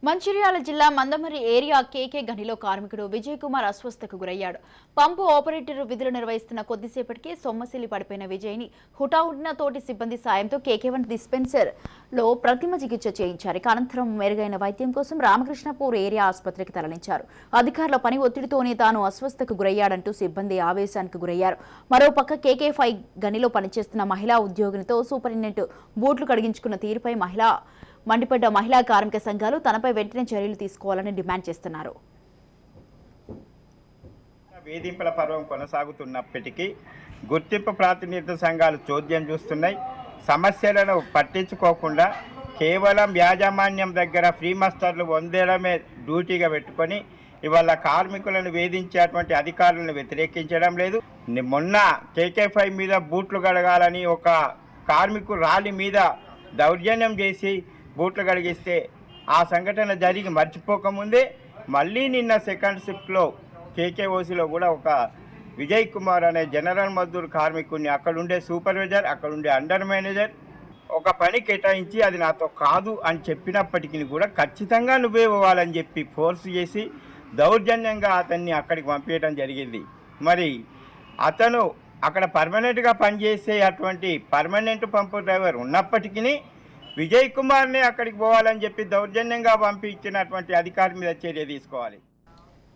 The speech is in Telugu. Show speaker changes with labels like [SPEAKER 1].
[SPEAKER 1] మంచిర్యాల జిల్లా మందమరి ఏరియా కేకే గనిలో కార్మికుడు విజయ్ కుమార్ అస్వస్థకు గురయ్యాడు. పంపు ఆపరేటర్ విధులు నిర్వహిస్తున్న కొద్దిసేపటికి సొమ్మసిల్లి పడిపోయిన విజయ్ని హుటాహుటిన తోటి సిబ్బంది సాయంతో కేకే1 డిస్పెన్సర్ లో ప్రతిమ చికిత్స చేయించారు. అనంతరం మెరుగైన వైద్యం కోసం రామకృష్ణపూర్ ఏరియా ఆసుపత్రికి తరలించారు. అధికారుల పని ఒత్తిడితోనే తాను అస్వస్థకు గురయ్యాడంటూ సిబ్బంది ఆవేశానికి గురయ్యారు. మరోపక్క కేకే5 గనిలో పనిచేస్తున్న మహిళా ఉద్యోగినితో సూపరింటెండెంట్ బూట్లు కడిగించుకున్న తీరుపై మండిపడ్డ మహిళా కార్మిక సంఘాలు తనపై వెంటనే చర్యలు తీసుకోవాలని డిమాండ్ చేస్తున్నారు.
[SPEAKER 2] వేధింపుల పర్వం కొనసాగుతున్నప్పటికీ గుర్తింపు ప్రాతినిధ్య సంఘాలు చోద్యం చూస్తున్నాయి. సమస్యలను పట్టించుకోకుండా కేవలం యాజమాన్యం దగ్గర ఫ్రీ మాస్టర్లు పొందడమే డ్యూటీగా పెట్టుకొని ఇవాళ కార్మికులను వేధించేటువంటి అధికారులను వ్యతిరేకించడం లేదు. మొన్న కేకే5 మీద బూట్లు కడగాలని ఒక కార్మికుడు ర్యాలీ మీద దౌర్జన్యం చేసి బూట్లు కడిగిస్తే ఆ సంఘటన జరిగి మర్చిపోకముందే మళ్ళీ నిన్న సెకండ్ షిఫ్ట్లో కేకేఓసిలో కూడా ఒక విజయ్ కుమార్ అనే జనరల్ మజ్దూర్ కార్మికుడిని అక్కడుండే సూపర్వైజర్ అక్కడుండే అండర్ మేనేజర్ ఒక పని కేటాయించి అది నాతో కాదు అని చెప్పినప్పటికీ కూడా ఖచ్చితంగా నువ్వే పోవాలని చెప్పి ఫోర్స్ చేసి దౌర్జన్యంగా అతన్ని అక్కడికి పంపించడం జరిగింది. మరి అతను అక్కడ పర్మనెంట్గా పనిచేసే అటువంటి పర్మనెంట్ పంపు డ్రైవర్ ఉన్నప్పటికీ విజయ్ కుమార్ని అక్కడికి పోవాలని చెప్పి దౌర్జన్యంగా పంపించినటువంటి అధికారి మీద చర్య తీసుకోవాలి.